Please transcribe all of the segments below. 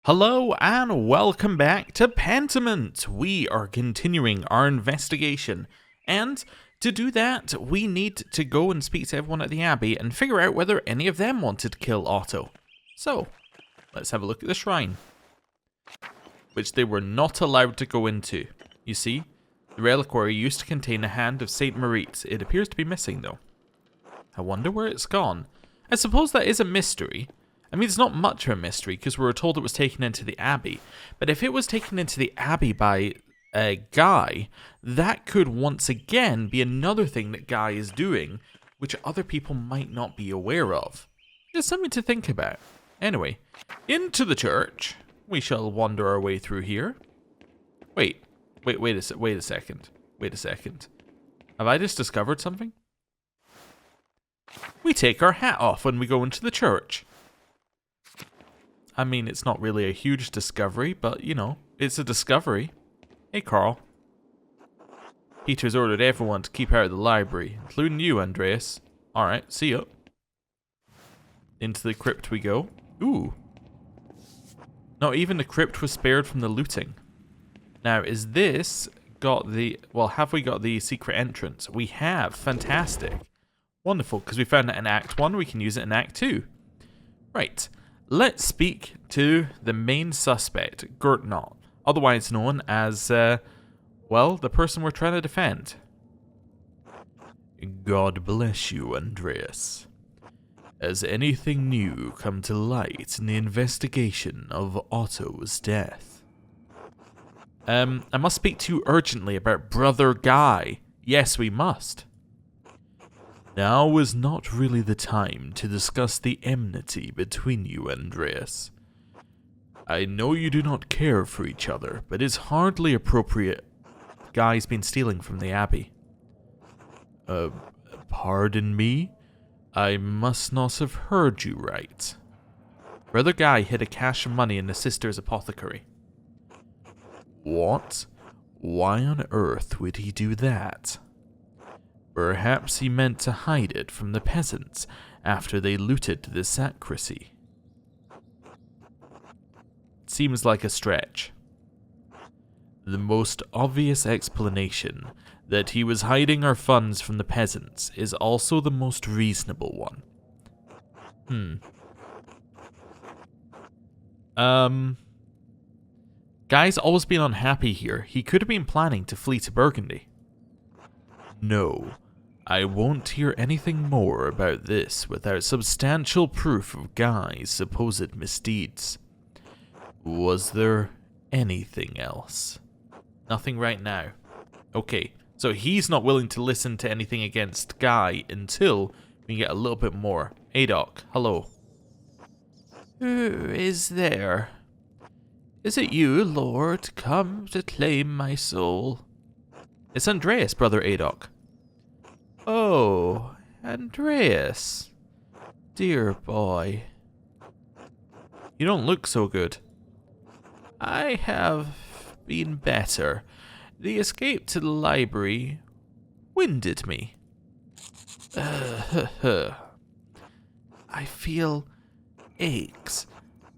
Hello and welcome back to Pentiment. We are continuing our investigation, and to do that we need to go and speak to everyone at the Abbey and figure out whether any of them wanted to kill Otto. So, let's have a look at the shrine, which they were not allowed to go into. You see, the reliquary used to contain a hand of Saint Maurice. It appears to be missing though. I wonder where it's gone. I suppose that is a mystery. I mean, it's not much of a mystery because we were told it was taken into the Abbey. But if it was taken into the Abbey by a Guy, that could once again be another thing that Guy is doing, which other people might not be aware of. Just something to think about. Anyway, into the church. We shall wander our way through here. Wait a second. Have I just discovered something? We take our hat off when we go into the church. I mean, it's not really a huge discovery, but, you know, it's a discovery. Hey, Carl. Peter's ordered everyone to keep out of the library, including you, Andreas. Alright, see ya. Into the crypt we go. Ooh. Not even the crypt was spared from the looting. Now, is this got the... Well, have we got the secret entrance? We have. Fantastic. Wonderful, because we found it in Act 1, we can use it in Act 2. Right. Let's speak to the main suspect, Gertnot, otherwise known as, well, the person we're trying to defend. God bless you, Andreas. Has anything new come to light in the investigation of Otto's death? I must speak to you urgently about Brother Guy. Yes, we must. Now is not really the time to discuss the enmity between you, Andreas. I know you do not care for each other, but it's hardly appropriate. Guy's been stealing from the Abbey. Pardon me? I must not have heard you right. Brother Guy hid a cache of money in the sister's apothecary. What? Why on earth would he do that? Perhaps he meant to hide it from the peasants after they looted the sacristy. Seems like a stretch. The most obvious explanation that he was hiding our funds from the peasants is also the most reasonable one. Guy's always been unhappy here. He could have been planning to flee to Burgundy. No, I won't hear anything more about this without substantial proof of Guy's supposed misdeeds. Was there anything else? Nothing right now. Okay, so he's not willing to listen to anything against Guy until we get a little bit more. Hey Doc, hello. Who is there? Is it you, Lord, come to claim my soul? It's Andreas, Brother Adoc. Oh, Andreas. Dear boy. You don't look so good. I have been better. The escape to the library winded me. I feel aches,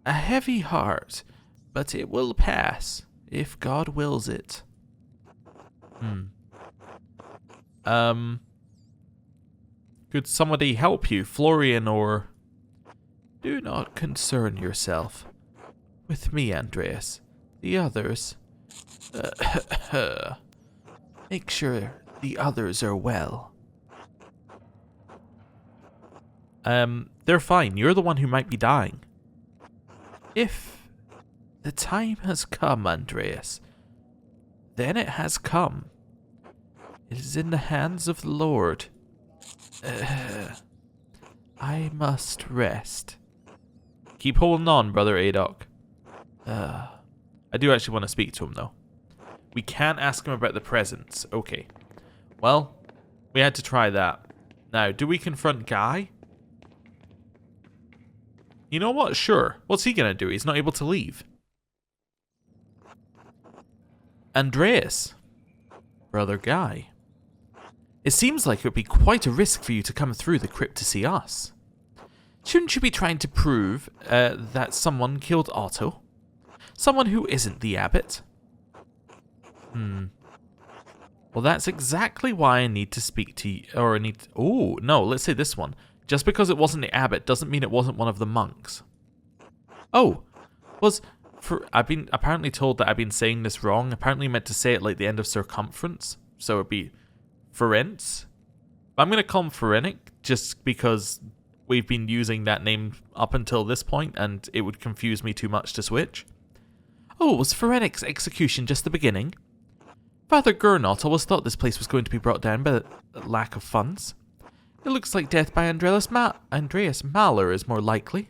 a heavy heart, but it will pass if God wills it. Could somebody help you, Florian, or... Do not concern yourself with me, Andreas. The others... Make sure the others are well. They're fine. You're the one who might be dying. If the time has come, Andreas, then it has come. It is in the hands of the Lord. I must rest. Keep holding on, Brother Adoc. I do actually want to speak to him, though. We can't ask him about the presents. Okay. Well, we had to try that. Now, do we confront Guy? You know what? Sure. What's he gonna do? He's not able to leave. Andreas. Brother Guy. It seems like it would be quite a risk for you to come through the crypt to see us. Shouldn't you be trying to prove that someone killed Otto? Someone who isn't the abbot. Well, that's exactly why I need to speak to you, or I need to, oh, no, let's say this one. Just because it wasn't the abbot doesn't mean it wasn't one of the monks. Oh, I've been apparently told that I've been saying this wrong. Apparently I meant to say it like the end of circumference, so it'd be Ferenc. I'm going to call him Ferenic just because we've been using that name up until this point, and it would confuse me too much to switch. Oh, was Ferenic's execution just the beginning? Father Gernot always thought this place was going to be brought down by the lack of funds. It looks like death by Andreas Maler is more likely.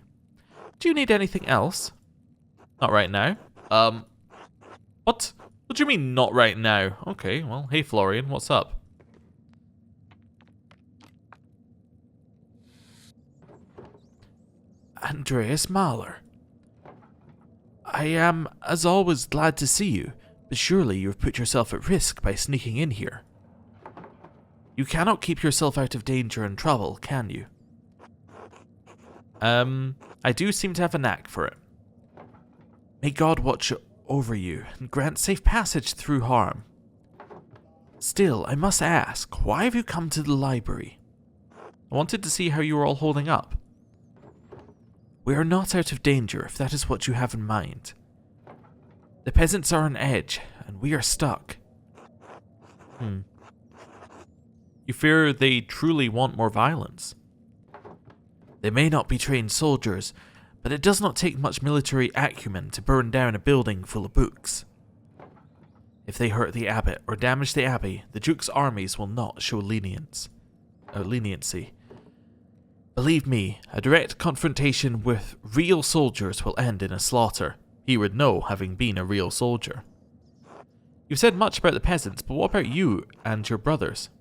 Do you need anything else? Not right now. What? What do you mean, not right now? Okay, well, hey Florian, what's up? Andreas Maler. I am, as always, glad to see you, but surely you have put yourself at risk by sneaking in here. You cannot keep yourself out of danger and trouble, can you? I do seem to have a knack for it. May God watch over you and grant safe passage through harm. Still, I must ask, why have you come to the library? I wanted to see how you were all holding up. We are not out of danger, if that is what you have in mind. The peasants are on edge, and we are stuck. You fear they truly want more violence? They may not be trained soldiers, but it does not take much military acumen to burn down a building full of books. If they hurt the abbot or damage the abbey, the Duke's armies will not show leniency. Believe me, a direct confrontation with real soldiers will end in a slaughter. He would know, having been a real soldier. You've said much about the peasants, but what about you and your brothers?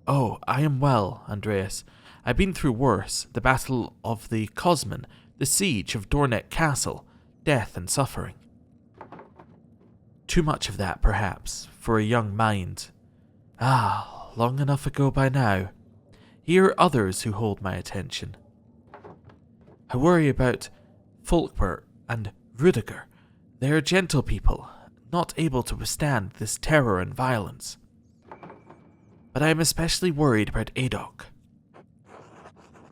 Oh, I am well, Andreas. I've been through worse, the Battle of the Cosman, the Siege of Dornet Castle, death and suffering. Too much of that, perhaps, for a young mind. Ah, long enough ago by now. Here are others who hold my attention. I worry about Folkbert and Rudiger. They are gentle people, not able to withstand this terror and violence. But I am especially worried about Adok.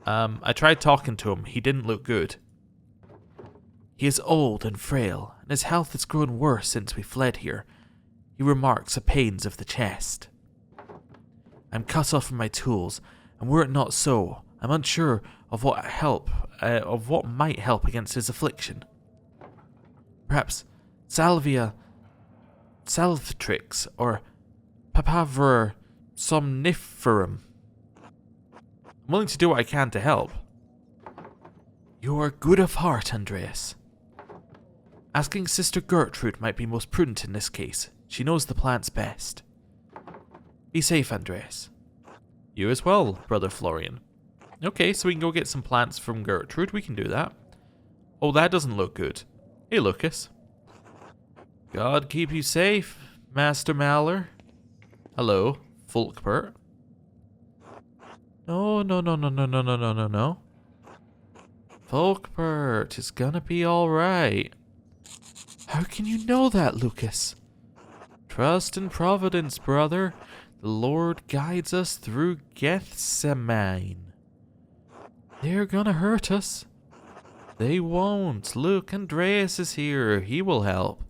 I tried talking to him. He didn't look good. He is old and frail, and his health has grown worse since we fled here. He remarks of pains of the chest. I'm cut off from my tools, and were it not so, I'm unsure of what might help against his affliction. Perhaps Salvia Salvatrix or Papaver Somniferum. I'm willing to do what I can to help. You are good of heart, Andreas. Asking Sister Gertrude might be most prudent in this case. She knows the plants best. Be safe, Andreas. You as well, Brother Florian. Okay, so we can go get some plants from Gertrude. We can do that. Oh, that doesn't look good. Hey, Lucas. God keep you safe, Master Maler. Hello, Folkbert. No. Folkbert is gonna be alright. How can you know that, Lucas? Trust in Providence, brother. The Lord guides us through Gethsemane. They're gonna hurt us. They won't. Look, Andreas is here. He will help.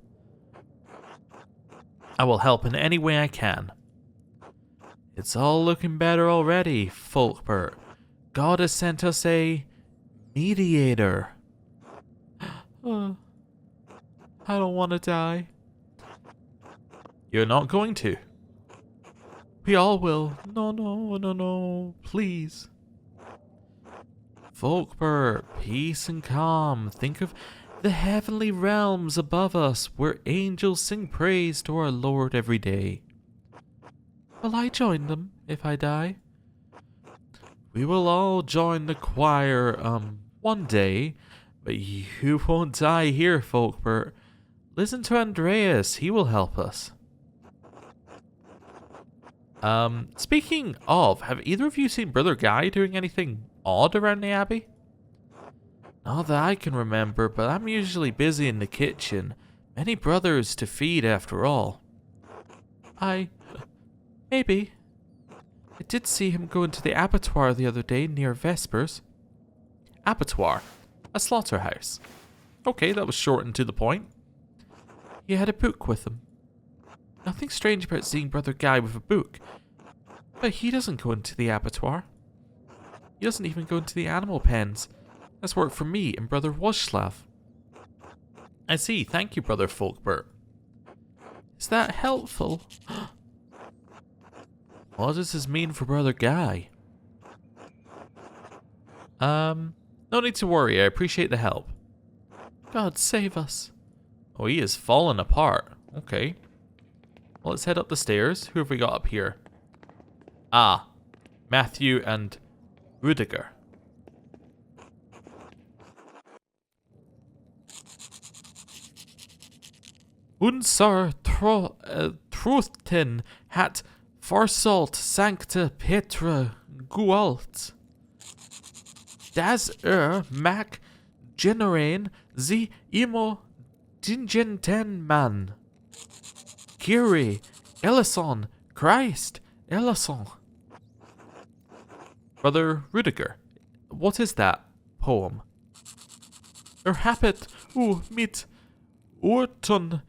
I will help in any way I can. It's all looking better already, Folkbert. God has sent us a mediator. I don't want to die. You're not going to. We all will. No, please. Folkbert, peace and calm. Think of the heavenly realms above us, where angels sing praise to our Lord every day. Will I join them if I die? We will all join the choir, one day, but you won't die here, Folkbert. Listen to Andreas, he will help us. Speaking of, have either of you seen Brother Guy doing anything odd around the Abbey? Not that I can remember, but I'm usually busy in the kitchen. Many brothers to feed after all. Maybe. I did see him go into the abattoir the other day near Vespers. Abattoir? A slaughterhouse. Okay, that was short and to the point. He had a book with him. Nothing strange about seeing Brother Guy with a book. But he doesn't go into the abattoir. He doesn't even go into the animal pens. That's work for me and Brother Wojslav. I see. Thank you, Brother Folkbert. Is that helpful? What does this mean for Brother Guy? No need to worry. I appreciate the help. God save us. Oh, he is falling apart. Okay. Well, let's head up the stairs. Who have we got up here? Ah, Matthew and Rudiger. Unser Truchten hat Forsalt Sancta Petra Gualt. Das mag generain sie immer dingenten man. Kyrie eleison Christ eleison. Brother Rudiger, what is that poem? Habet mit Urton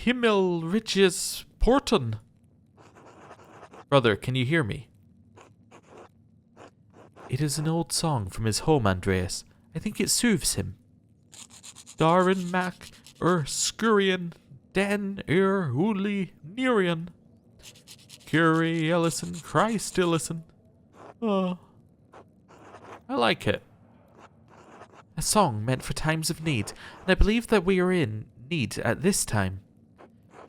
Himmelriches Porten. Brother, can you hear me? It is an old song from his home, Andreas. I think it soothes him. Darin Mac Skurian Den Uli Nerian. Curie Ellison Christ Ellison. Oh, I like it. A song meant for times of need, and I believe that we are in need at this time.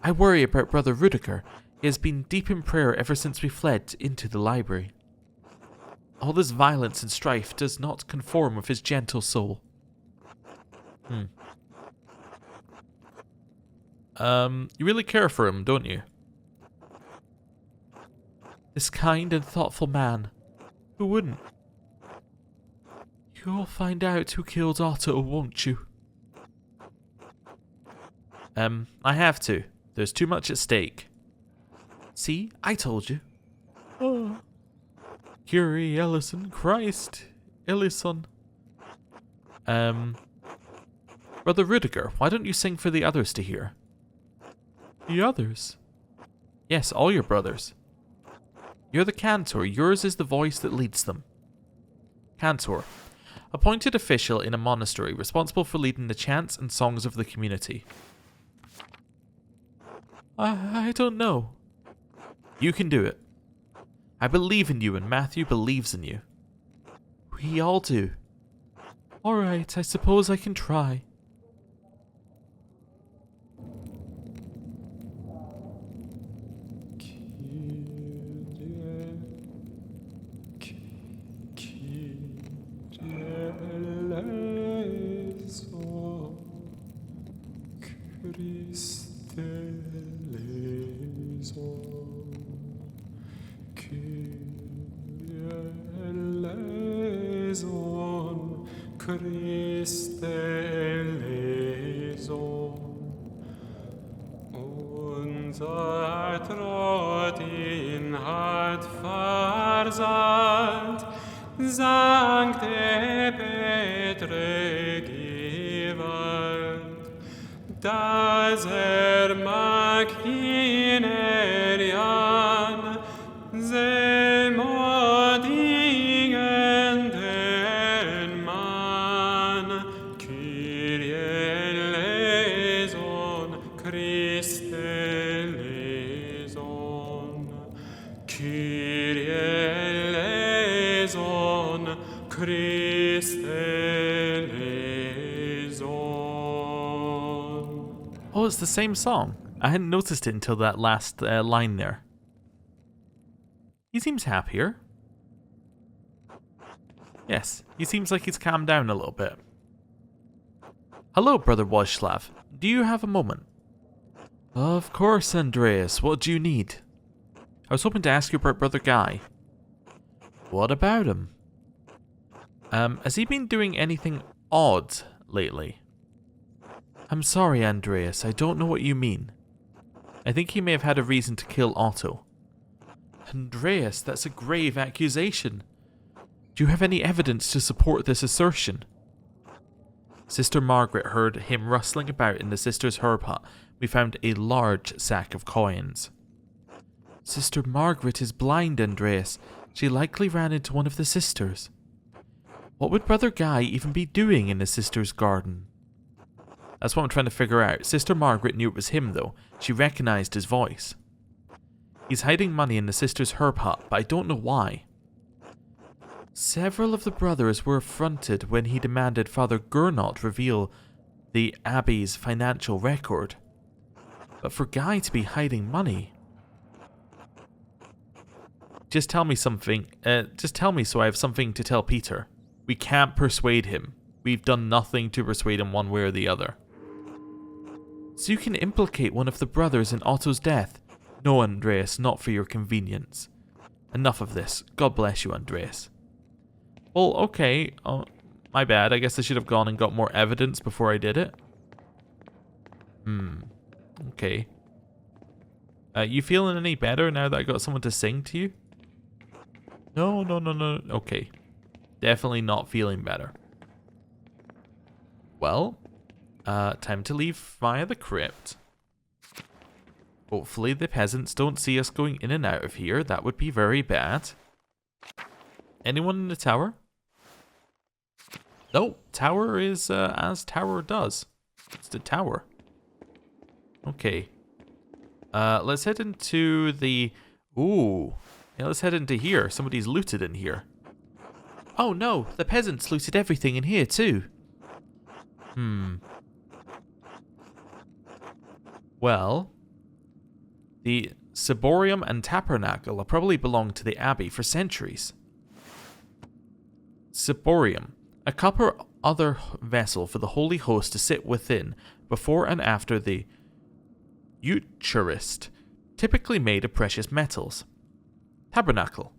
I worry about Brother Rudiger. He has been deep in prayer ever since we fled into the library. All this violence and strife does not conform with his gentle soul. You really care for him, don't you? This kind and thoughtful man. Who wouldn't? You'll find out who killed Otto, won't you? I have to. There's too much at stake. See? I told you. Oh. Curie Ellison Christ Ellison. Brother Rudiger, why don't you sing for the others to hear? The others? Yes, all your brothers. You're the cantor. Yours is the voice that leads them. Cantor. Appointed official in a monastery, responsible for leading the chants and songs of the community. I don't know. You can do it. I believe in you and Matthew believes in you. We all do. Alright, I suppose I can try. Christe eleison, unser Trott ihn hat versandt, Sancte Petre gewalt, dass mag ihn erian, Oh, it's the same song. I hadn't noticed it until that last line there. He seems happier. Yes, he seems like he's calmed down a little bit. Hello, Brother Wojslav. Do you have a moment? Of course, Andreas. What do you need? I was hoping to ask you about Brother Guy. What about him? Has he been doing anything odd lately. I'm sorry, Andreas, I don't know what you mean. I think he may have had a reason to kill Otto. Andreas, that's a grave accusation. Do you have any evidence to support this assertion? Sister Margaret heard him rustling about in the sisters' herb hut. We found a large sack of coins. Sister Margaret is blind, Andreas. She likely ran into one of the sisters. What would Brother Guy even be doing in the sisters' garden? That's what I'm trying to figure out. Sister Margaret knew it was him, though. She recognized his voice. He's hiding money in the sisters' herb hut, but I don't know why. Several of the brothers were affronted when he demanded Father Gernot reveal the Abbey's financial record. But for Guy to be hiding money... Just tell me something. Just tell me so I have something to tell Peter. We can't persuade him. We've done nothing to persuade him one way or the other. So you can implicate one of the brothers in Otto's death? No, Andreas, not for your convenience. Enough of this. God bless you, Andreas. Well, okay. Oh, my bad. I guess I should have gone and got more evidence before I did it. Okay. You feeling any better now that I got someone to sing to you? No. Okay. Definitely not feeling better. Well, time to leave via the crypt. Hopefully the peasants don't see us going in and out of here. That would be very bad. Anyone in the tower? No, tower is as tower does. It's the tower. Okay. Let's head into the... Ooh. Yeah, let's head into here. Somebody's looted in here. Oh no, the peasants looted everything in here too. Well, the ciborium and tabernacle have probably belonged to the abbey for centuries. Ciborium, a copper other vessel for the holy host to sit within before and after the Eucharist, typically made of precious metals. Tabernacle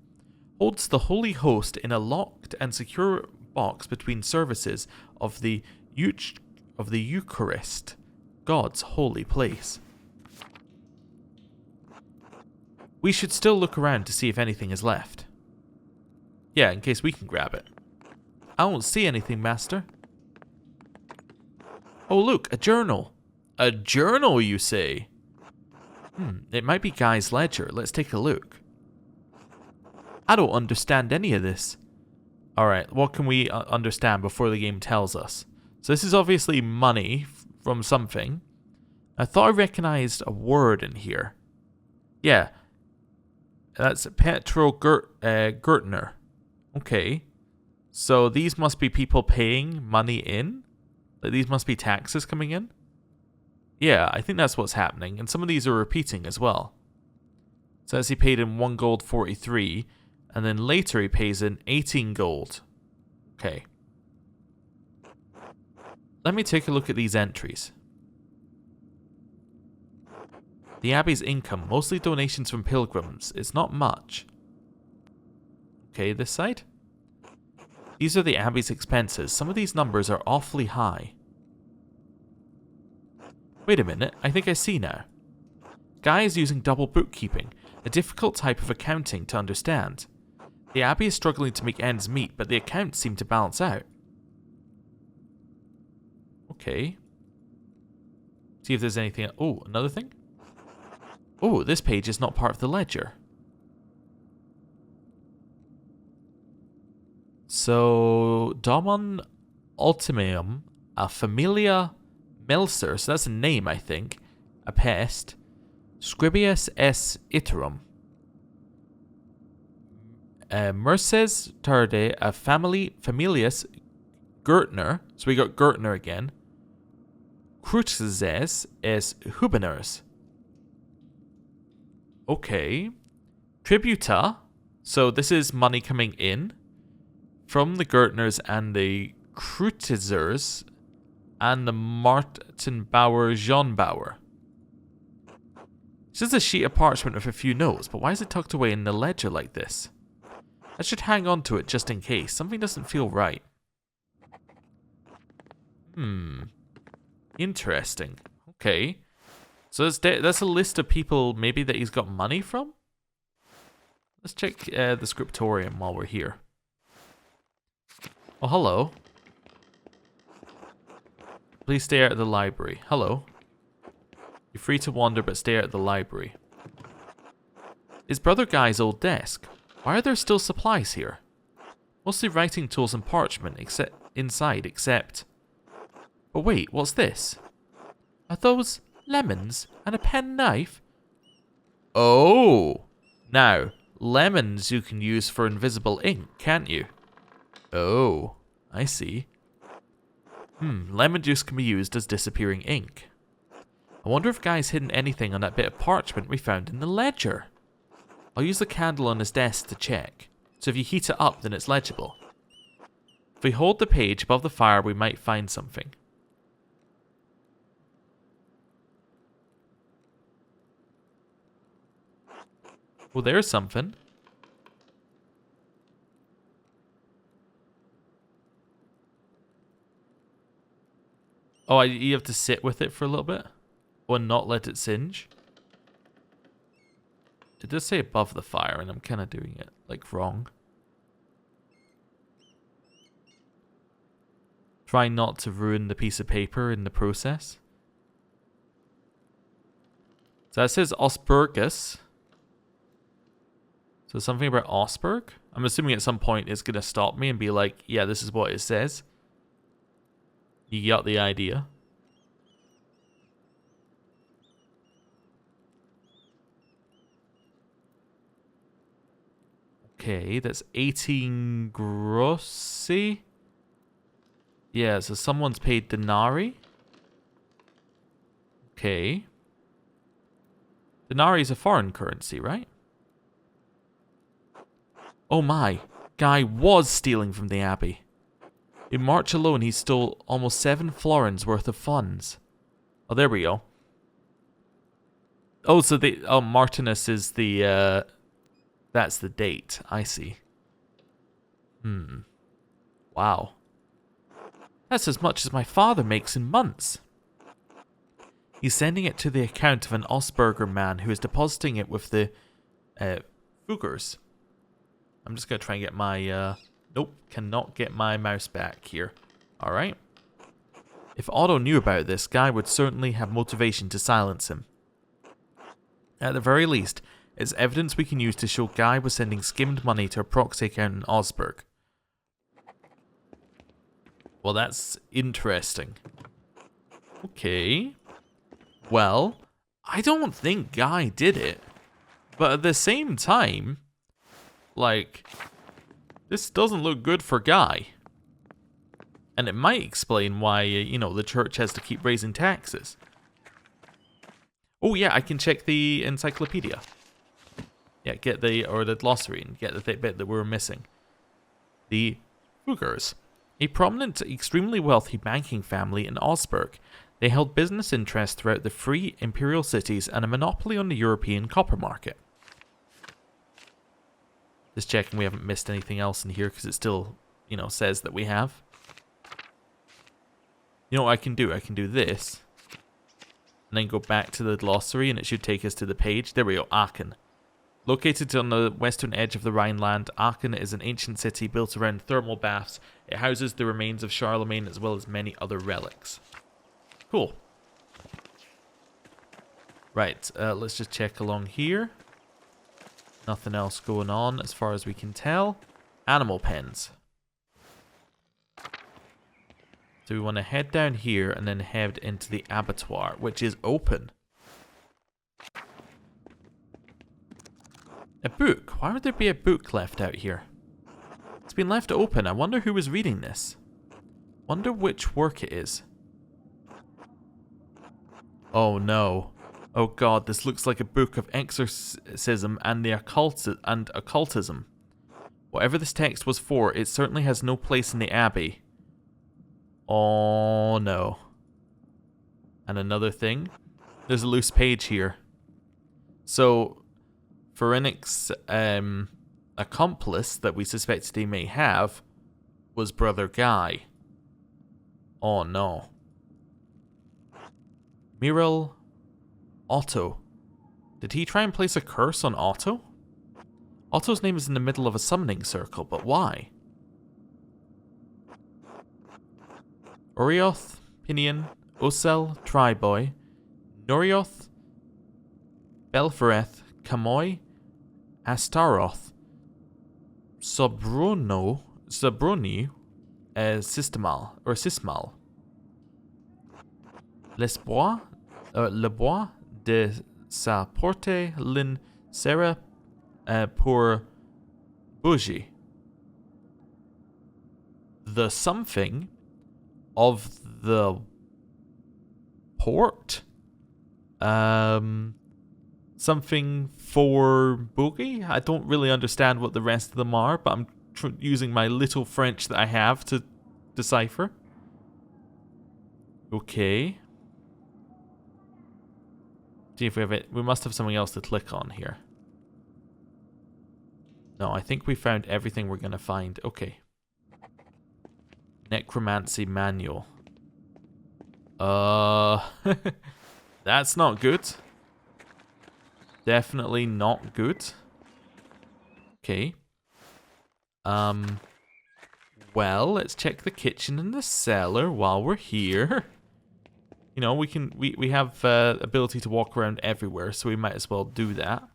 holds the holy host in a locked and secure box between services of the Eucharist, God's holy place. We should still look around to see if anything is left. Yeah, in case we can grab it. I don't see anything, Master. Oh, look, a journal. A journal, you say? It might be Guy's ledger. Let's take a look. I don't understand any of this. Alright, what can we understand before the game tells us? So this is obviously money from something. I thought I recognized a word in here. Yeah. That's Petro Gertner. Okay. So these must be people paying money in? Like these must be taxes coming in? Yeah, I think that's what's happening. And some of these are repeating as well. So as he paid in 1 gold 43, and then later he pays in 18 gold. Okay. Let me take a look at these entries. The Abbey's income, mostly donations from pilgrims. It's not much. Okay, this side? These are the Abbey's expenses. Some of these numbers are awfully high. Wait a minute, I think I see now. Guy is using double bookkeeping, a difficult type of accounting to understand. The Abbey is struggling to make ends meet, but the accounts seem to balance out. Okay. See if there's anything... Oh, another thing? Oh, this page is not part of the ledger. So, Domon Ultimeum, a Familia Melser, so that's a name, I think. A pest. Scribius S. Iterum. Merces Tarde, a Familius Gertner. So we got Gertner again. Cruces es Hubeners. Okay. Tributa. So this is money coming in from the Gertners and the Krutizers and the Martenbauer Jeanbauer. This is a sheet of parchment with a few notes, but why is it tucked away in the ledger like this? I should hang on to it just in case. Something doesn't feel right. Interesting. Okay. So that's a list of people maybe that he's got money from? Let's check the scriptorium while we're here. Oh, hello. Please stay out of the library. Hello. You're free to wander, but stay out of the library. Is Brother Guy's old desk? Why are there still supplies here? Mostly writing tools and parchment inside, except... But wait, what's this? Are those lemons and a pen knife? Oh! Now, lemons you can use for invisible ink, can't you? Oh, I see. Lemon juice can be used as disappearing ink. I wonder if Guy's hidden anything on that bit of parchment we found in the ledger. I'll use the candle on his desk to check. So if you heat it up, then it's legible. If we hold the page above the fire, we might find something. Well, there's something. Oh, you have to sit with it for a little bit? Or not let it singe? It does say above the fire, and I'm kind of doing it, like, wrong. Try not to ruin the piece of paper in the process. So that says Osbergus. So something about Osberg? I'm assuming at some point it's going to stop me and be like, yeah, this is what it says. You got the idea. Okay, that's 18 grossi. Yeah, so someone's paid denarii. Okay. Denarii is a foreign currency, right? Oh my, Guy was stealing from the Abbey. In March alone, he stole almost 7 florins worth of funds. Oh, there we go. Oh, so Martinus is the, that's the date. I see. Wow. That's as much as my father makes in months. He's sending it to the account of an Osberger man who is depositing it with the, Fuggers. I'm just going to try and get my, nope, cannot get my mouse back here. Alright. If Otto knew about this, Guy would certainly have motivation to silence him. At the very least, it's evidence we can use to show Guy was sending skimmed money to a proxy account in Osberg. Well, that's interesting. Okay. Well, I don't think Guy did it. But at the same time, like, this doesn't look good for Guy. And it might explain why, you know, the church has to keep raising taxes. Oh yeah, I can check the encyclopedia. Yeah, get the glossary and get the bit that we were missing. The Fuggers. A prominent, extremely wealthy banking family in Osberg. They held business interests throughout the free imperial cities and a monopoly on the European copper market. Just checking we haven't missed anything else in here because it still, you know, says that we have. You know what I can do? I can do this. And then go back to the glossary and it should take us to the page. There we go, Aachen. Located on the western edge of the Rhineland, Aachen is an ancient city built around thermal baths. It houses the remains of Charlemagne as well as many other relics. Cool. Right, let's just check along here. Nothing else going on as far as we can tell. Animal pens. So we want to head down here and then head into the abattoir, which is open. A book? Why would there be a book left out here? It's been left open. I wonder who was reading this. Wonder which work it is. Oh no. Oh god, this looks like a book of exorcism and occultism. Whatever this text was for, it certainly has no place in the Abbey. Oh no. And another thing. There's a loose page here. So, Ferenic's accomplice that we suspected he may have was Brother Guy. Oh no. Miral Otto. Did he try and place a curse on Otto? Otto's name is in the middle of a summoning circle, but why? Orioth, Pinion, Osel, Triboy, Norioth, Belfereth, Kamoy, Astaroth, Sobroni, Sismal. Le Bois de sa porte lin sera pour bougie. The something of the port? Something for boogie? I don't really understand what the rest of them are, but I'm using my little French that I have to decipher. Okay. See if we have it. We must have something else to click on here. No, I think we found everything we're going to find. Okay. Necromancy manual. That's not good. Definitely not good. Okay. Well, let's check the kitchen and the cellar while we're here. You know, we have ability to walk around everywhere, so we might as well do that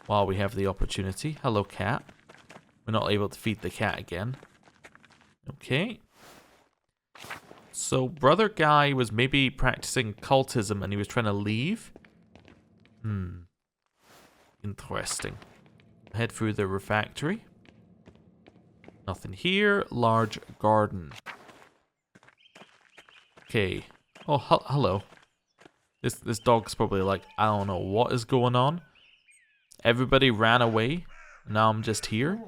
while we have the opportunity. Hello, cat. We're not able to feed the cat again. Okay. So, Brother Guy was maybe practicing cultism and he was trying to leave? Interesting. Head through the refectory. Nothing here. Large garden. Okay. Oh, hello. This dog's probably like, I don't know what is going on. Everybody ran away. Now I'm just here.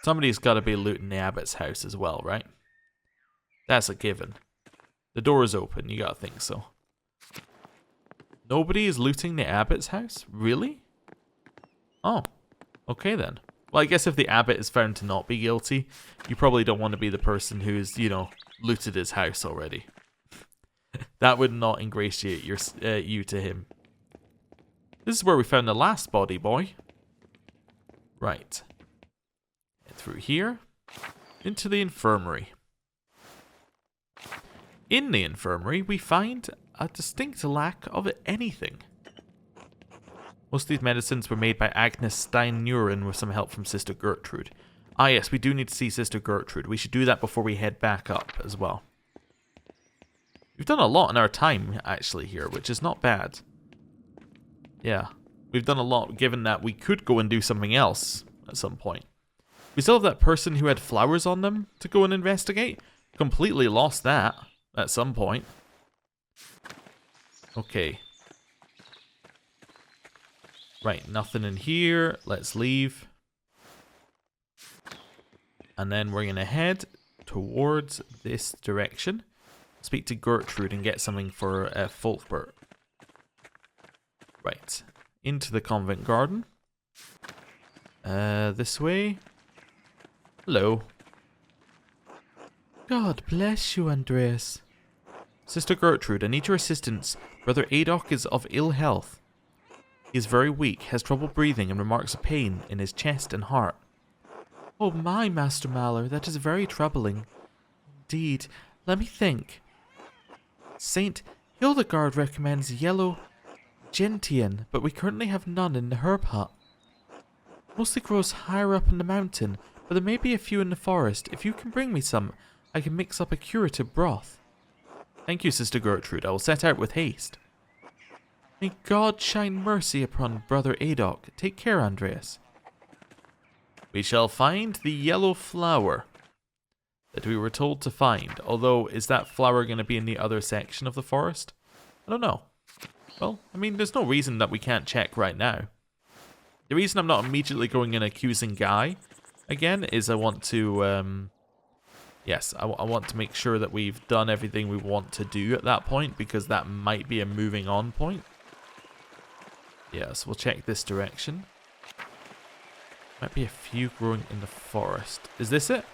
Somebody's got to be looting the abbot's house as well, right? That's a given. The door is open. You gotta think so. Nobody is looting the abbot's house? Really? Oh. Okay then. Well, I guess if the abbot is found to not be guilty, you probably don't want to be the person who's, you know, looted his house already. That would not ingratiate you to him. This is where we found the last body, boy. Right. Head through here. Into the infirmary. In the infirmary, we find a distinct lack of anything. Most of these medicines were made by Agnes Steinuren with some help from Sister Gertrude. Ah yes, we do need to see Sister Gertrude. We should do that before we head back up as well. We've done a lot in our time, actually, here, which is not bad. Yeah, we've done a lot, given that we could go and do something else at some point. We still have that person who had flowers on them to go and investigate. Completely lost that at some point. Okay. Right, nothing in here. Let's leave. And then we're going to head towards this direction. Speak to Gertrude and get something for Folkbert. Right. Into the convent garden. This way. Hello. God bless you, Andreas. Sister Gertrude, I need your assistance. Brother Adolf is of ill health. He is very weak, has trouble breathing, and remarks of pain in his chest and heart. Oh my, Master Maler, that is very troubling. Indeed. Let me think. Saint Hildegard recommends yellow gentian, but we currently have none in the herb hut. Mostly grows higher up in the mountain, but there may be a few in the forest. If you can bring me some, I can mix up a curative broth. Thank you, Sister Gertrude. I will set out with haste. May God shine mercy upon Brother Adolf. Take care, Andreas. We shall find the yellow flower that we were told to find. Although, is that flower going to be in the other section of the forest? I don't know. Well, I mean, there's no reason that we can't check right now. The reason I'm not immediately going and accusing Guy, again, is I want to, yes, I want to make sure that we've done everything we want to do at that point, because that might be a moving on point. Yes, we'll check this direction. Might be a few growing in the forest. Is this it?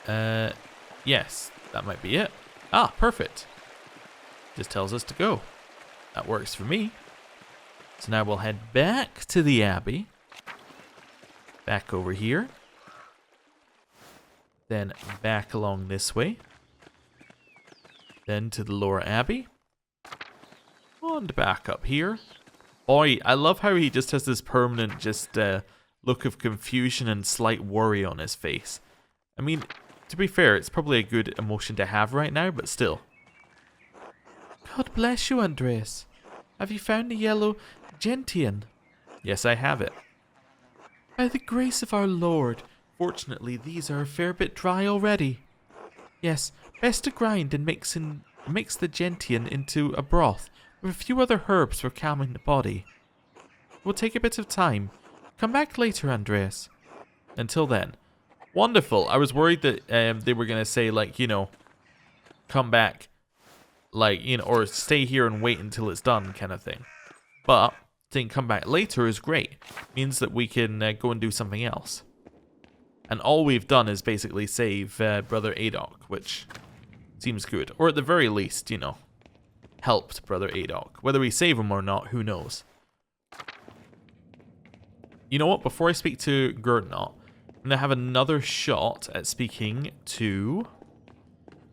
Yes, that might be it. Ah, perfect. Just tells us to go. That works for me. So now we'll head back to the Abbey. Back over here. Then back along this way. Then to the lower Abbey. And back up here. Boy, I love how he just has this permanent look of confusion and slight worry on his face. I mean, to be fair, it's probably a good emotion to have right now, but still. God bless you, Andreas. Have you found the yellow gentian? Yes, I have it. By the grace of our Lord. Fortunately, these are a fair bit dry already. Yes, best to grind and mix the gentian into a broth with a few other herbs for calming the body. It will take a bit of time. Come back later, Andreas. Until then. Wonderful. I was worried that they were going to say, like, you know, come back, like, you know, or stay here and wait until it's done kind of thing. But saying come back later is great. Means that we can go and do something else. And all we've done is basically save Brother Adok, which seems good. Or at the very least, you know, helped Brother Adok. Whether we save him or not, who knows. You know what? Before I speak to Gerdnot, I'm going to have another shot at speaking to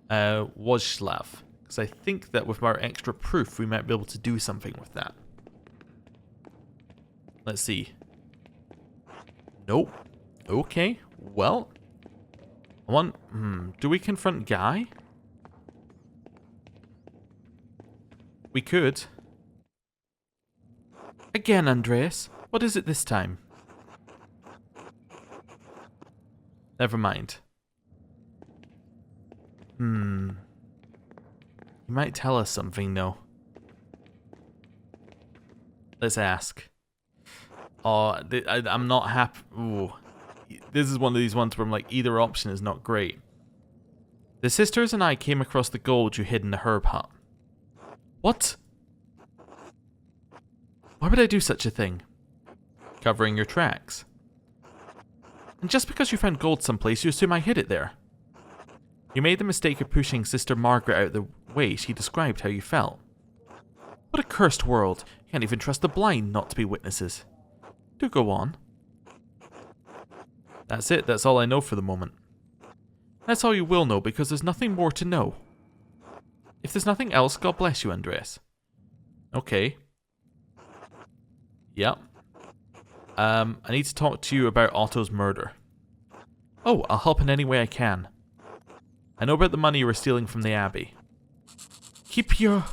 Wojslav. Because I think that with our extra proof, we might be able to do something with that. Let's see. Nope. Okay. Well. Do we confront Guy? We could. Again, Andreas. What is it this time? Never mind. You might tell us something, though. Let's ask. Oh, I'm not happy. Ooh. This is one of these ones where I'm like, either option is not great. The sisters and I came across the gold you hid in the herb hut. What? Why would I do such a thing? Covering your tracks. And just because you found gold someplace, you assume I hid it there. You made the mistake of pushing Sister Margaret out of the way she described how you felt. What a cursed world. You can't even trust the blind not to be witnesses. Do go on. That's it. That's all I know for the moment. That's all you will know, because there's nothing more to know. If there's nothing else, God bless you, Andreas. Okay. Yep. I need to talk to you about Otto's murder. Oh, I'll help in any way I can. I know about the money you were stealing from the Abbey. Keep your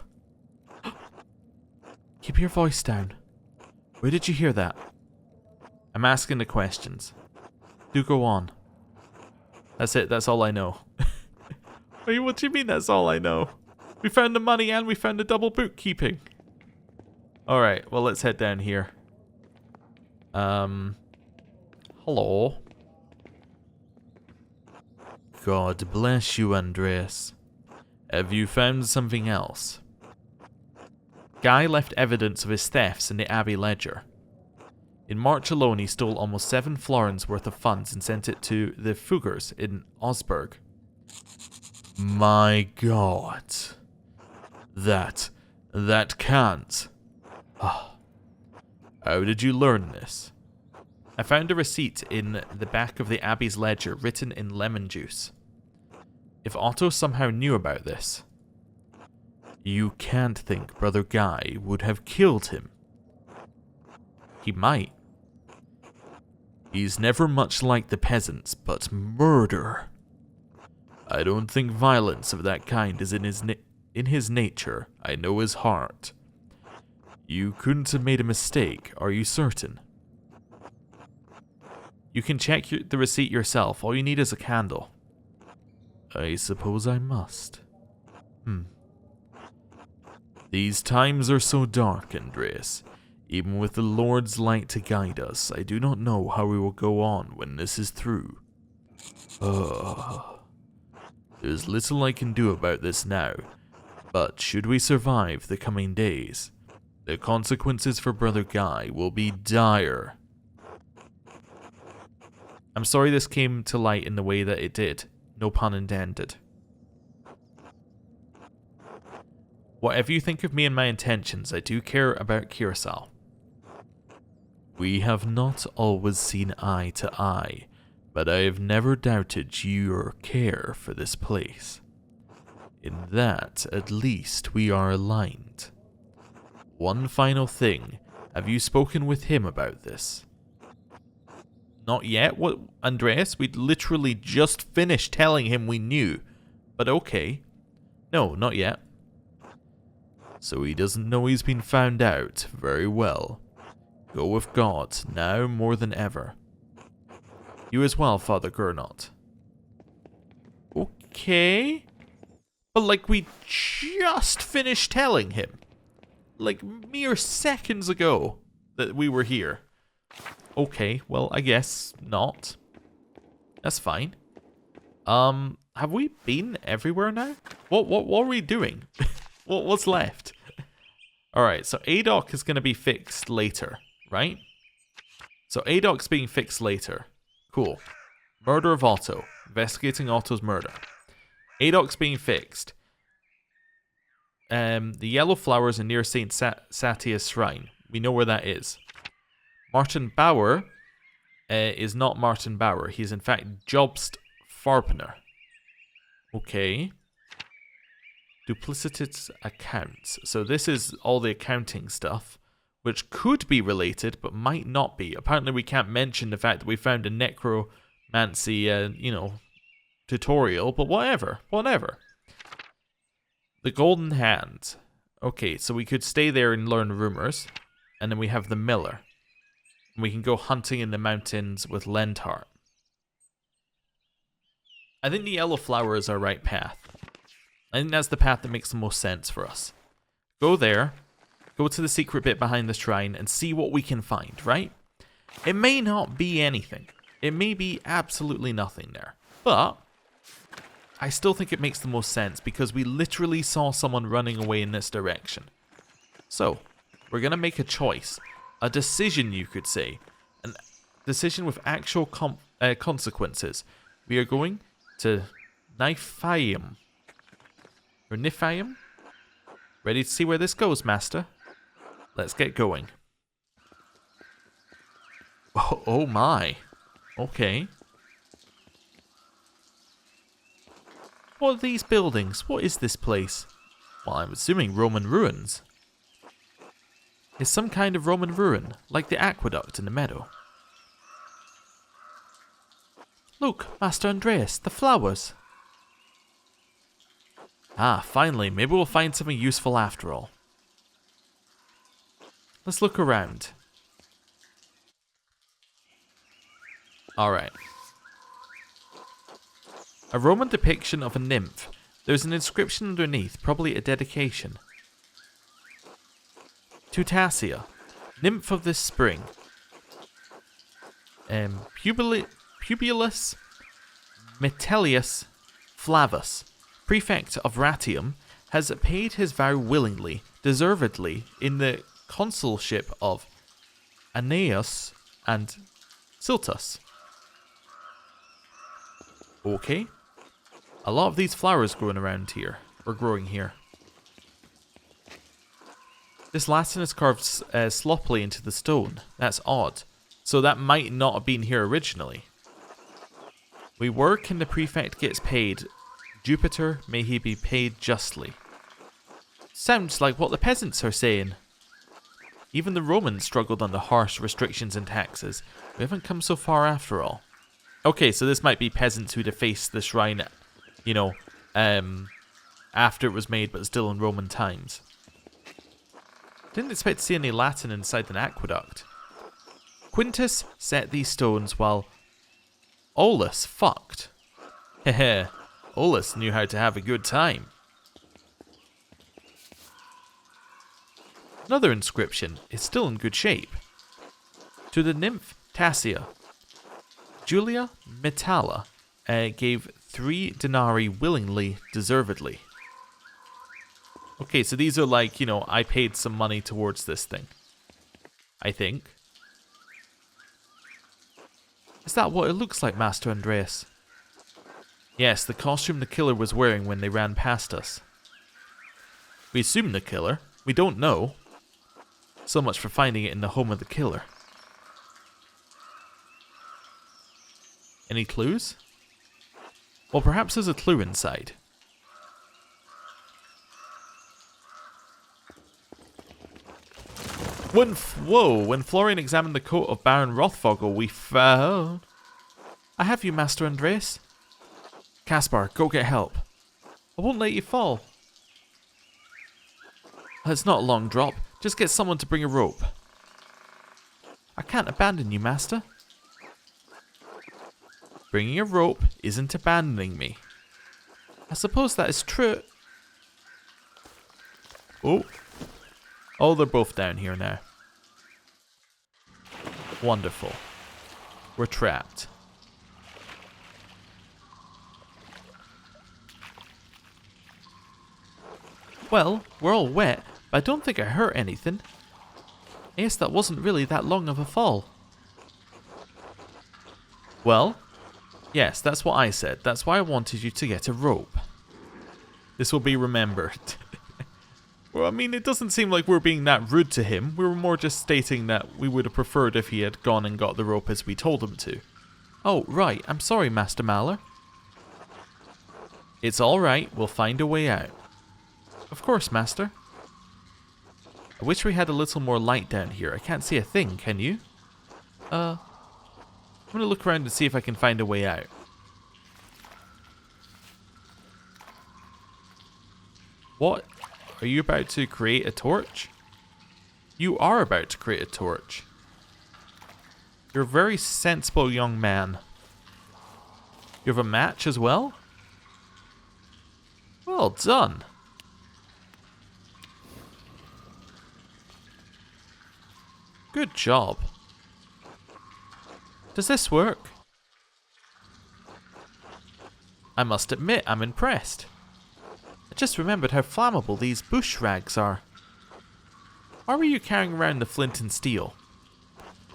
voice down. Where did you hear that? I'm asking the questions. Do go on. That's it, that's all I know. Wait, what do you mean that's all I know? We found the money and we found the double bookkeeping. Alright, well let's head down here. Hello. God bless you, Andreas. Have you found something else? Guy left evidence of his thefts in the Abbey ledger. In March alone, he stole almost 7 florins worth of funds and sent it to the Fuggers in Osburg. My God. That can't. Oh. How did you learn this? I found a receipt in the back of the Abbey's ledger written in lemon juice. If Otto somehow knew about this, you can't think Brother Guy would have killed him. He might. He's never much like the peasants, but murder. I don't think violence of that kind is in his nature. I know his heart. You couldn't have made a mistake, are you certain? You can check the receipt yourself. All you need is a candle. I suppose I must. These times are so dark, Andreas. Even with the Lord's light to guide us, I do not know how we will go on when this is through. There's little I can do about this now, but should we survive the coming days, the consequences for Brother Guy will be dire. I'm sorry this came to light in the way that it did. No pun intended. Whatever you think of me and my intentions, I do care about Kiersau. We have not always seen eye to eye, but I have never doubted your care for this place. In that, at least, we are aligned. One final thing, have you spoken with him about this? Not yet? What, Andreas? We'd literally just finished telling him we knew. But okay. No, not yet. So he doesn't know he's been found out. Very well. Go with God, now more than ever. You as well, Father Gernot. Okay. But like we just finished telling him. Like mere seconds ago that we were here. Okay, well I guess not. That's fine. Have we been everywhere now? What are we doing? What's left? Alright, so ADOC is going to be fixed later, right? So ADOC's being fixed later. Cool. Murder of Otto. Investigating Otto's murder. ADOC's being fixed. The yellow flowers are near St. Satia's shrine. We know where that is. Martin Bauer is not Martin Bauer. He's in fact Jobst Farpner. Okay. Duplicitous accounts. So this is all the accounting stuff, which could be related, but might not be. Apparently we can't mention the fact that we found a necromancy, tutorial, but whatever. The Golden Hand. Okay, so we could stay there and learn rumors. And then we have the Miller. And we can go hunting in the mountains with Lenthart. I think the yellow flower is our right path. I think that's the path that makes the most sense for us. Go there, go to the secret bit behind the shrine, and see what we can find, right? It may not be anything. It may be absolutely nothing there. But I still think it makes the most sense because we literally saw someone running away in this direction. So, we're going to make a choice. A decision, you could say. A decision with actual consequences. We are going to Niflheim. Or Niflheim? Ready to see where this goes, Master? Let's get going. Oh my. Okay. What are these buildings? What is this place? Well, I'm assuming Roman ruins. It's some kind of Roman ruin, like the aqueduct in the meadow. Look, Master Andreas, the flowers. Ah, finally, maybe we'll find something useful after all. Let's look around. Alright. A Roman depiction of a nymph. There's an inscription underneath, probably a dedication. To Tassia, nymph of this spring. Publius Metellius Flavus, prefect of Ratium, has paid his vow willingly, deservedly, in the consulship of Aeneas and Siltus. Okay. A lot of these flowers growing around here, or growing here. This Latin is carved sloppily into the stone. That's odd. So that might not have been here originally. We work and the prefect gets paid. Jupiter, may he be paid justly. Sounds like what the peasants are saying. Even the Romans struggled under harsh restrictions and taxes. We haven't come so far after all. Okay, so this might be peasants who defaced the shrine, after it was made, but still in Roman times. Didn't expect to see any Latin inside an aqueduct. Quintus set these stones while Aulus fucked. Heh, Aulus knew how to have a good time. Another inscription is still in good shape. To the nymph Tassia, Julia Metalla gave 3 denarii willingly, deservedly. Okay, so these are like, I paid some money towards this thing. I think. Is that what it looks like, Master Andreas? Yes, the costume the killer was wearing when they ran past us. We assume the killer. We don't know. So much for finding it in the home of the killer. Any clues? Well, perhaps there's a clue inside. When Florian examined the coat of Baron Rothvogel, we found... I have you, Master Andreas. Caspar, go get help. I won't let you fall. It's not a long drop. Just get someone to bring a rope. I can't abandon you, Master. Bringing a rope isn't abandoning me. I suppose that is true. Oh. Oh, they're both down here now. Wonderful. We're trapped. Well, we're all wet, but I don't think I hurt anything. I guess that wasn't really that long of a fall. Well, yes, that's what I said. That's why I wanted you to get a rope. This will be remembered. Well, I mean, it doesn't seem like we're being that rude to him. We were more just stating that we would have preferred if he had gone and got the rope as we told him to. Oh, right. I'm sorry, Master Maler. It's all right. We'll find a way out. Of course, Master. I wish we had a little more light down here. I can't see a thing, can you? I'm gonna look around and see if I can find a way out. What? Are you about to create a torch? You are about to create a torch. You're a very sensible young man. You have a match as well? Well done. Good job. Does this work? I must admit, I'm impressed. I just remembered how flammable these bush rags are. Why were you carrying around the flint and steel?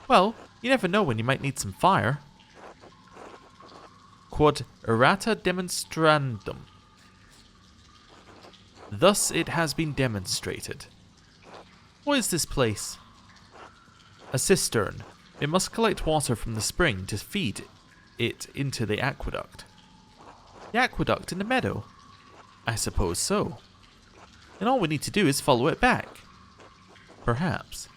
Well, you never know when you might need some fire. Quod errata demonstrandum. Thus it has been demonstrated. What is this place? A cistern. It must collect water from the spring to feed it into the aqueduct. The aqueduct in the meadow? I suppose so. And all we need to do is follow it back. Perhaps.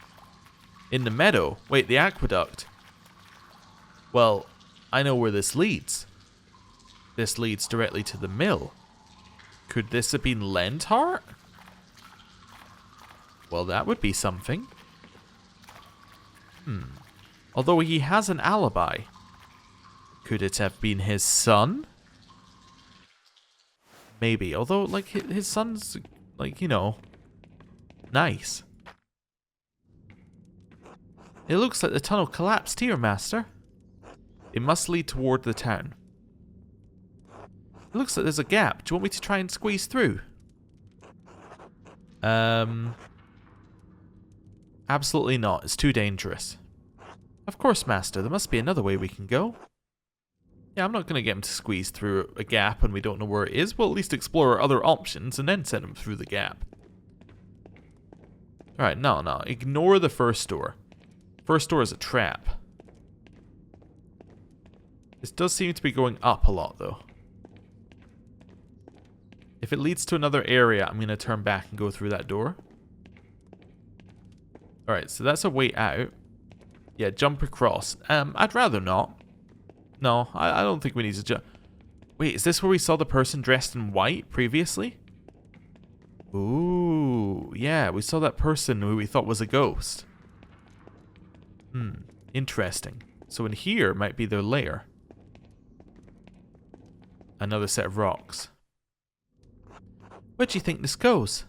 In the meadow? Wait, the aqueduct? Well, I know where this leads. This leads directly to the mill. Could this have been Lenthart? Well, that would be something. Although he has an alibi. Could it have been his son? Maybe. Although, like, his son's, like, you know, nice. It looks like the tunnel collapsed here, Master. It must lead toward the town. It looks like there's a gap. Do you want me to try and squeeze through? Absolutely not. It's too dangerous. Of course, Master. There must be another way we can go. Yeah, I'm not going to get him to squeeze through a gap when we don't know where it is. We'll at least explore our other options and then send him through the gap. Alright, no. Ignore the first door. First door is a trap. This does seem to be going up a lot, though. If it leads to another area, I'm going to turn back and go through that door. Alright, so that's a way out. Yeah, jump across. I'd rather not. No, I don't think we need to jump. Wait, is this where we saw the person dressed in white previously? Ooh, yeah, we saw that person who we thought was a ghost. Interesting. So in here might be their lair. Another set of rocks. Where do you think this goes?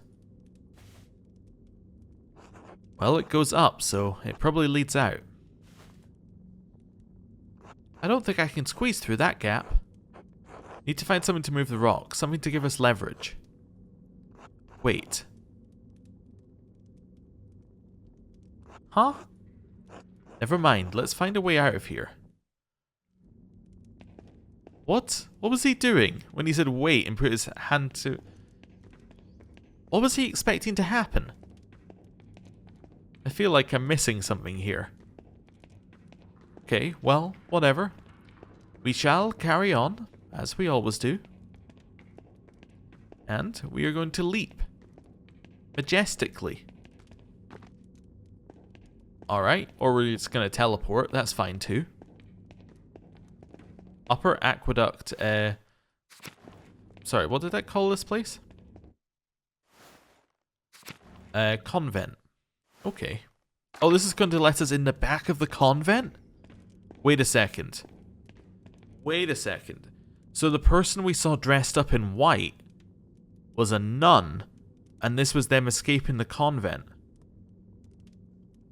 Well, it goes up, so it probably leads out. I don't think I can squeeze through that gap. Need to find something to move the rock, something to give us leverage. Wait. Huh? Never mind, let's find a way out of here. What? What was he doing when he said wait and put his hand to... What was he expecting to happen? I feel like I'm missing something here. Okay, well, whatever. We shall carry on, as we always do. And we are going to leap. Majestically. Alright, or we're just going to teleport. That's fine too. Upper Aqueduct, sorry, what did I call this place? Convent. Okay. Oh, this is going to let us in the back of the convent? Wait a second. Wait a second. So the person we saw dressed up in white was a nun, and this was them escaping the convent.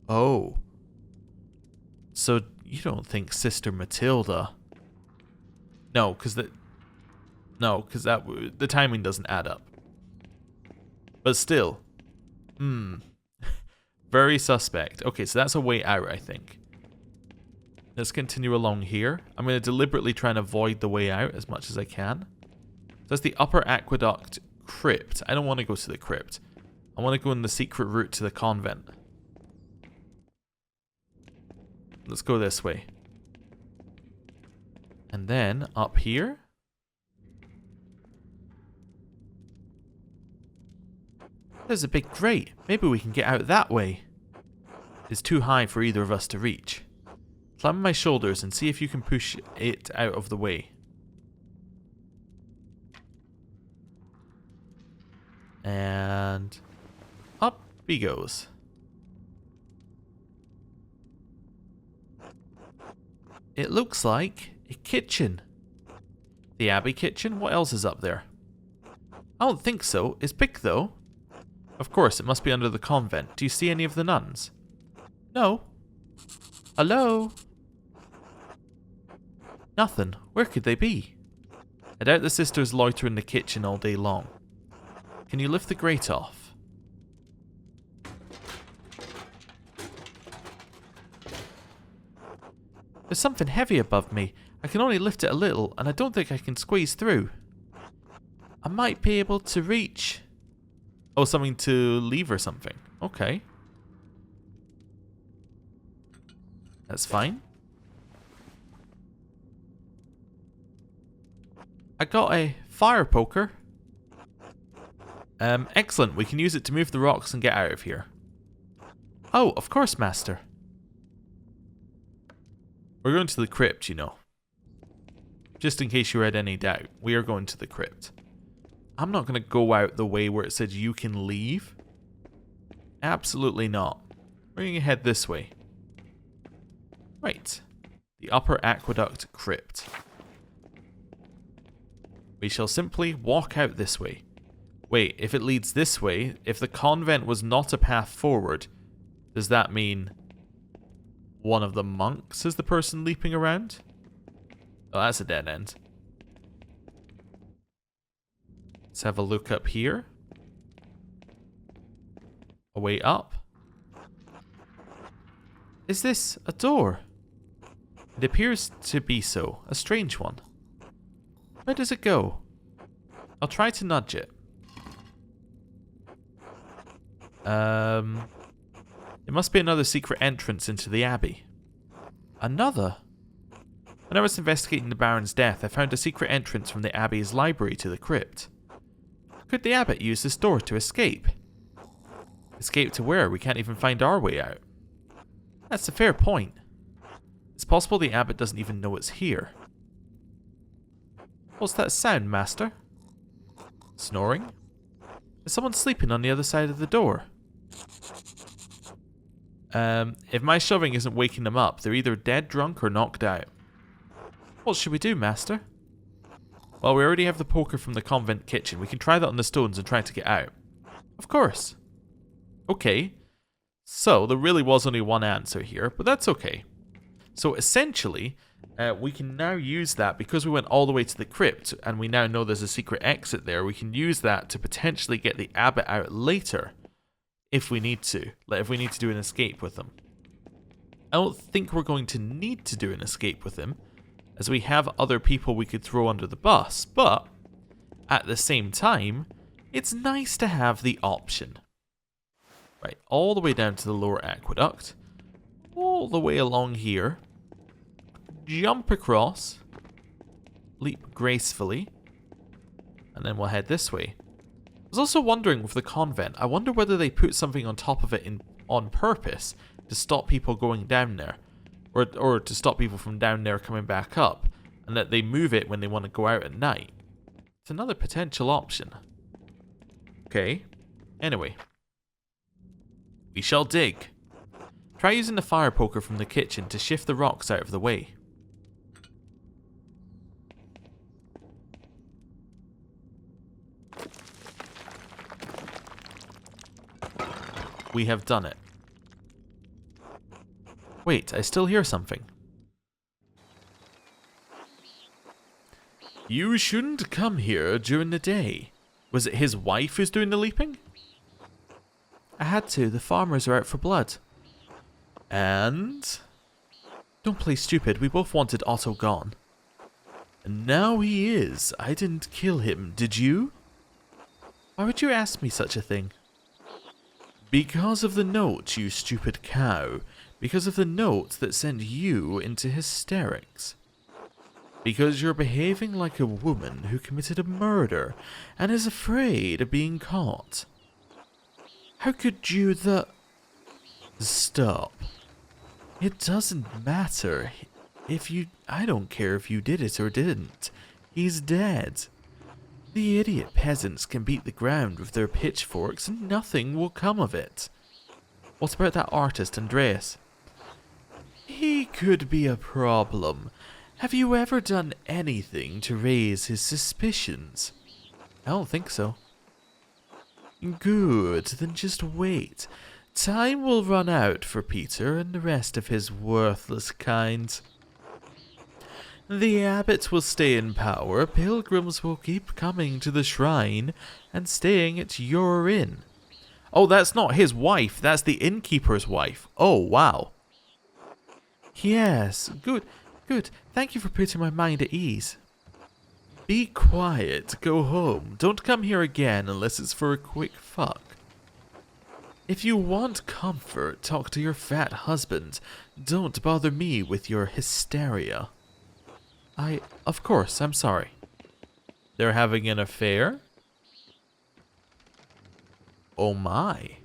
Oh. So you don't think Sister Matilda... No, because the timing doesn't add up. But still. Very suspect. Okay, so that's a way out, I think. Let's continue along here. I'm going to deliberately try and avoid the way out as much as I can. So that's the Upper Aqueduct Crypt. I don't want to go to the crypt. I want to go in the secret route to the convent. Let's go this way. And then up here. There's a big grate. Maybe we can get out that way. It's too high for either of us to reach. Climb on my shoulders and see if you can push it out of the way. And up he goes. It looks like a kitchen. The Abbey kitchen? What else is up there? I don't think so. It's big though. Of course, it must be under the convent. Do you see any of the nuns? No. Hello? Nothing. Where could they be? I doubt the sisters loiter in the kitchen all day long. Can you lift the grate off? There's something heavy above me. I can only lift it a little, and I don't think I can squeeze through. I might be able to reach... Oh, something to leave or something. Okay. That's fine. I got a fire poker. Excellent. We can use it to move the rocks and get out of here. Oh, of course, Master. We're going to the crypt, you know. Just in case you had any doubt, we are going to the crypt. I'm not going to go out the way where it said you can leave. Absolutely not. We're going to head this way. Right. The Upper Aqueduct Crypt. We shall simply walk out this way. Wait, if it leads this way, if the convent was not a path forward, does that mean one of the monks is the person leaping around? Oh, that's a dead end. Let's have a look up here. A way up. Is this a door? It appears to be so. A strange one. Where does it go? I'll try to nudge it. There must be another secret entrance into the Abbey. Another? When I was investigating the Baron's death, I found a secret entrance from the Abbey's library to the crypt. Could the Abbot use this door to escape? Escape to where? We can't even find our way out. That's a fair point. It's possible the Abbot doesn't even know it's here. What's that sound, Master? Snoring? Is someone sleeping on the other side of the door? If my shoving isn't waking them up, they're either dead drunk or knocked out. What should we do, Master? Well, we already have the poker from the convent kitchen. We can try that on the stones and try to get out. Of course. Okay. So, there really was only one answer here, but that's okay. So, essentially, we can now use that because we went all the way to the crypt and we now know there's a secret exit there. We can use that to potentially get the Abbot out later if we need to. Like, if we need to do an escape with them. I don't think we're going to need to do an escape with him. as we have other people we could throw under the bus, but at the same time, it's nice to have the option. Right, all the way down to the lower aqueduct, all the way along here, jump across, leap gracefully, and then we'll head this way. I was also wondering with the convent, I wonder whether they put something on top of it on purpose to stop people going down there, or to stop people from down there coming back up, and that they move it when they want to go out at night. It's another potential option. Okay, anyway. We shall dig. Try using the fire poker from the kitchen to shift the rocks out of the way. We have done it. Wait, I still hear something. You shouldn't come here during the day. Was it his wife who's doing the leaping? I had to. The farmers are out for blood. And? Don't play stupid. We both wanted Otto gone. And now he is. I didn't kill him. Did you? Why would you ask me such a thing? Because of the note, you stupid cow. Because of the note that sent you into hysterics. Because you're behaving like a woman who committed a murder and is afraid of being caught. How could you Stop. It doesn't matter if you... I don't care if you did it or didn't. He's dead. The idiot peasants can beat the ground with their pitchforks and nothing will come of it. What about that artist, Andreas? He could be a problem. Have you ever done anything to raise his suspicions? I don't think so. Good, then just wait. Time will run out for Peter and the rest of his worthless kind. The abbot will stay in power, pilgrims will keep coming to the shrine and staying at your inn. Oh, that's not his wife, that's the innkeeper's wife. Oh, wow. Yes, good. Thank you for putting my mind at ease. Be quiet, go home. Don't come here again unless it's for a quick fuck. If you want comfort, talk to your fat husband. Don't bother me with your hysteria. Of course, I'm sorry. They're having an affair? Oh my.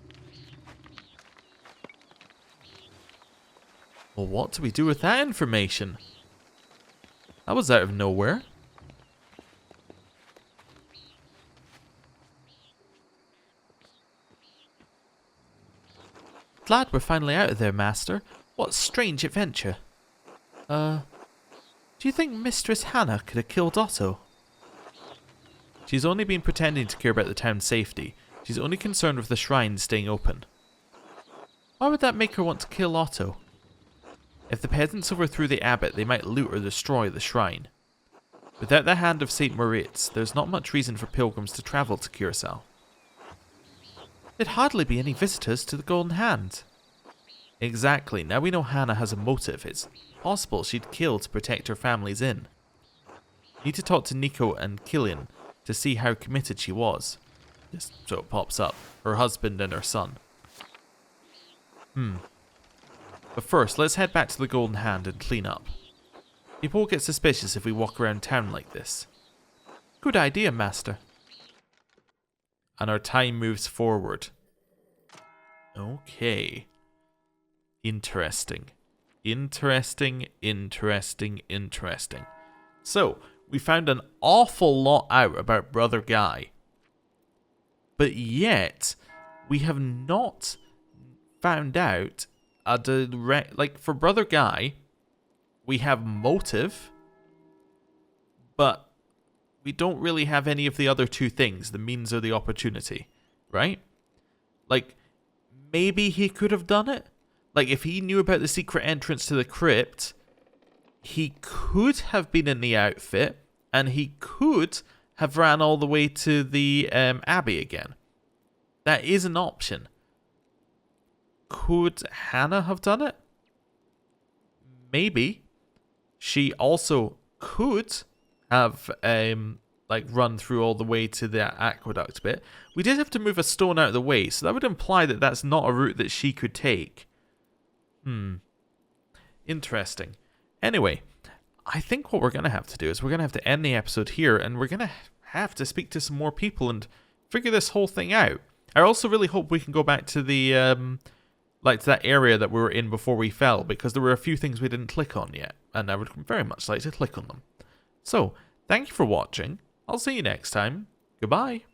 Well, what do we do with that information? That was out of nowhere. Glad we're finally out of there, Master. What strange adventure. Do you think Mistress Hannah could have killed Otto? She's only been pretending to care about the town's safety. She's only concerned with the shrine staying open. Why would that make her want to kill Otto? If the peasants overthrew the abbot, they might loot or destroy the shrine. Without the hand of St. Moritz, there's not much reason for pilgrims to travel to Kiersau. There'd hardly be any visitors to the Golden Hand. Exactly, now we know Hannah has a motive. It's possible she'd kill to protect her family's inn. Need to talk to Nico and Killian to see how committed she was. Just so it pops up. Her husband and her son. But first, let's head back to the Golden Hand and clean up. People will get suspicious if we walk around town like this. Good idea, Master. And our time moves forward. Okay. Interesting. So, we found an awful lot out about Brother Guy. But yet, we have not found out a direct... Like, for Brother Guy, we have motive, but we don't really have any of the other two things, the means or the opportunity, right? Like, maybe he could have done it? Like, if he knew about the secret entrance to the crypt, he could have been in the outfit, and he could have ran all the way to the Abbey again. That is an option. Could Hannah have done it? Maybe. She also could have like run through all the way to the aqueduct bit. We did have to move a stone out of the way, so that would imply that that's not a route that she could take. Interesting. Anyway, I think what we're going to have to do is we're going to have to end the episode here, and we're going to have to speak to some more people and figure this whole thing out. I also really hope we can go back to the like to that area that we were in before we fell, because there were a few things we didn't click on yet, and I would very much like to click on them. So, thank you for watching. I'll see you next time. Goodbye.